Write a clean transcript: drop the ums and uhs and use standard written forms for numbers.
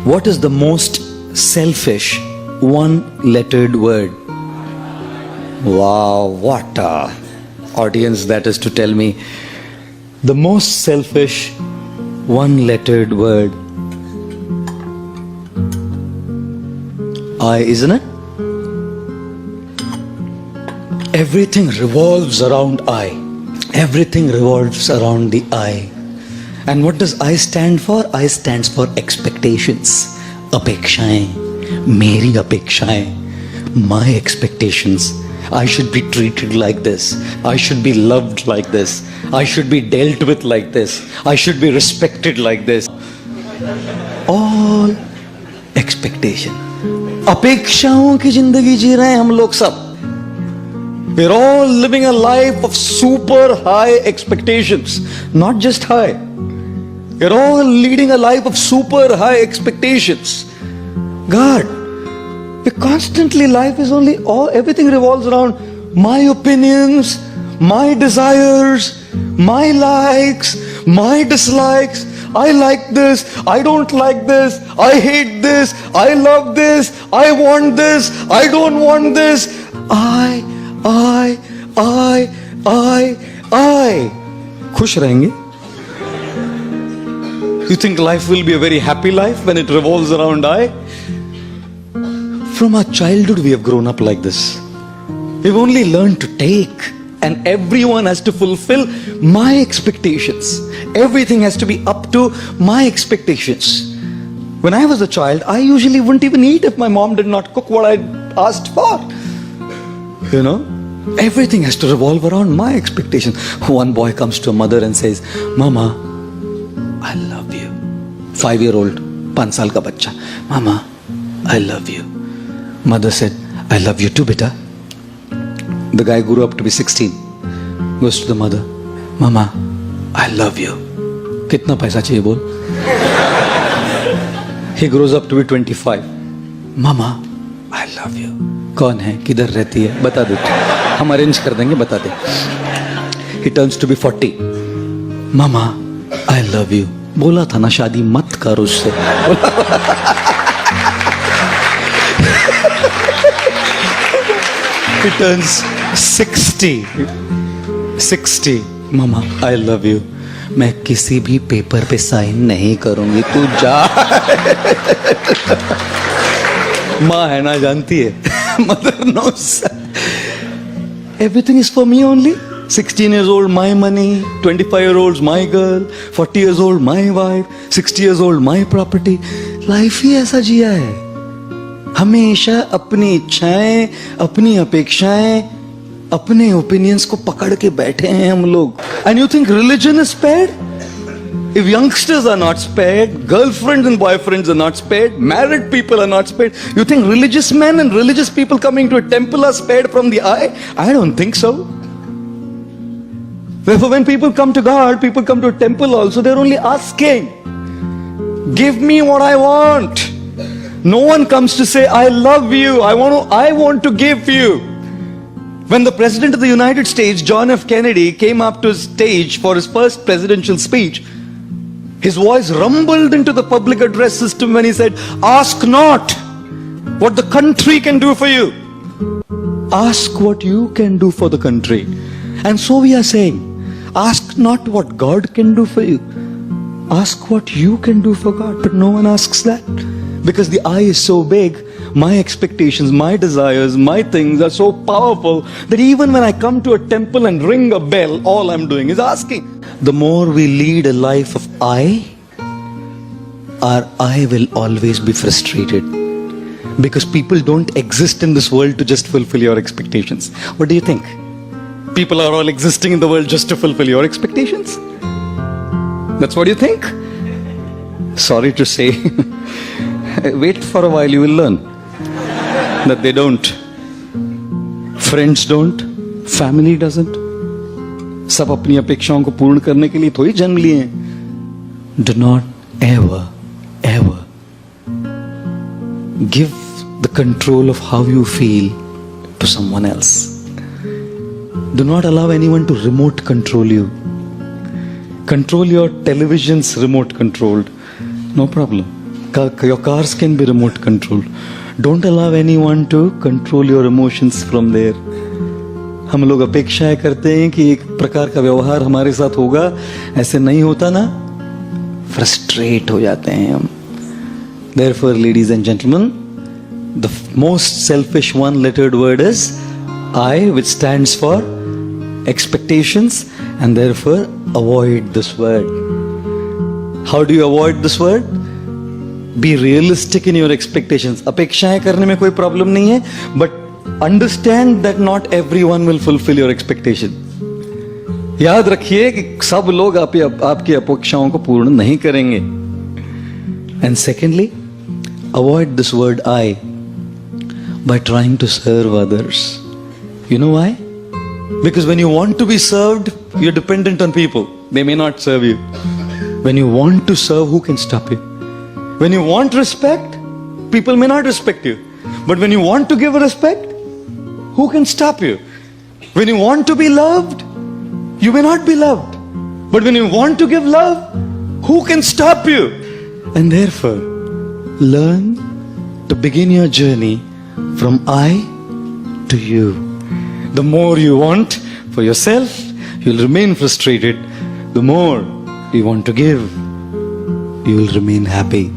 What is the most selfish one-lettered word? Wow, what a audience that is to tell me. The most selfish one-lettered word. I, isn't it? Everything revolves around I. Everything revolves around the I. And what does I stand for? I stands for expectations. Apekshaएं, मेरी अपेक्षाएं, my expectations. I should be treated like this. I should be loved like this. I should be dealt with like this. I should be respected like this. All expectation. अपेक्षाओं की जिंदगी जी रहे हैं हम लोग सब. We're all living a life of super high expectations. Not just high. We're all leading a life of super high expectations. God, constantly life is only everything revolves around my opinions, my desires, my likes, my dislikes. I like this, I don't like this, I hate this, I love this, I want this, I don't want this. I. खुश रहेंगे? You think life will be a very happy life when it revolves around I? From our childhood we have grown up like this. We've only learned to take, and everyone has to fulfill my expectations. Everything has to be up to my expectations. When I was a child, I usually wouldn't even eat if my mom did not cook what I asked for. You know? Everything has to revolve around my expectations. One boy comes to a mother and says, Mama, I love you. 5-year-old, 5 saal ka bachcha. Mama, I love you. Mother said, I love you too, beta. The guy grew up to be 16. Goes to the mother, Mama, I love you. Kitna paisa chahiye bol? He grows up to be 25. Mama, I love you. कौन है, किधर रहती है, बता दो, हम arrange कर देंगे, बता दे. He turns to be 40. Mama, I love you. बोला था ना शादी मत कर उससे. He turns 60. Mama, I love you. मैं किसी भी पेपर पे साइन नहीं करूंगी, तू जा. माँ है ना, जानती है. Mother knows. Everything is for me only. 16 years old, my money. 25-year-olds, my girl. 40 years old, my wife. 60 years old, my property. Life ही ऐसा जिया है. हमेशा अपनी इच्छाएं, अपनी अपेक्षाएं, अपने opinions को पकड़ के बैठे हैं हम लोग. And you think religion is spared? If youngsters are not spared, girlfriends and boyfriends are not spared, married people are not spared, you think religious men and religious people coming to a temple are spared from the eye? I don't think so. Therefore, when people come to God, people come to a temple also, they're only asking, give me what I want. No one comes to say, I love you, I want to give you. When the President of the United States, John F. Kennedy, came up to his stage for his first presidential speech, his voice rumbled into the public address system when he said, ask not what the country can do for you. Ask what you can do for the country. And so we are saying, ask not what God can do for you. Ask what you can do for God. But no one asks that. Because the I is so big, my expectations, my desires, my things are so powerful that even when I come to a temple and ring a bell, all I'm doing is asking. The more we lead a life of I, our I will always be frustrated. Because people don't exist in this world to just fulfill your expectations. What do you think? People are all existing in the world just to fulfill your expectations? That's what you think? Sorry to say. Wait for a while, you will learn that they don't. Friends don't. Family doesn't. सब अपनी अपेक्षाओं को पूर्ण करने के लिए थोड़ी जन्म लिए हैं. Do not ever give the control of how you feel to someone else. Do not allow anyone to remote control you. Control your television's remote controlled. No problem. Your cars can be remote controlled. Don't allow anyone to control your emotions from there. हम लोग अपेक्षाएं करते हैं कि एक प्रकार का व्यवहार हमारे साथ होगा, ऐसे नहीं होता ना, फ्रस्ट्रेट हो जाते हैं हम. Therefore, ladies and gentlemen, the most selfish one-lettered word is I, which stands for expectations, and therefore avoid this word. How do you avoid this word? Be realistic in your expectations. अपेक्षाएं करने में कोई problem नहीं है, but understand that not everyone will fulfill your expectation. याद रखिए कि सब लोग आपकी अपेक्षाओं को पूर्ण नहीं करेंगे. And secondly, avoid this word I by trying to serve others. You know why? Because when you want to be served, you're dependent on people. They may not serve you. When you want to serve, who can stop you? When you want respect, people may not respect you. But when you want to give respect, who can stop you? When you want to be loved, you may not be loved. But when you want to give love, who can stop you? And therefore, learn to begin your journey from I to you. The more you want for yourself, you'll remain frustrated. The more you want to give, you will remain happy.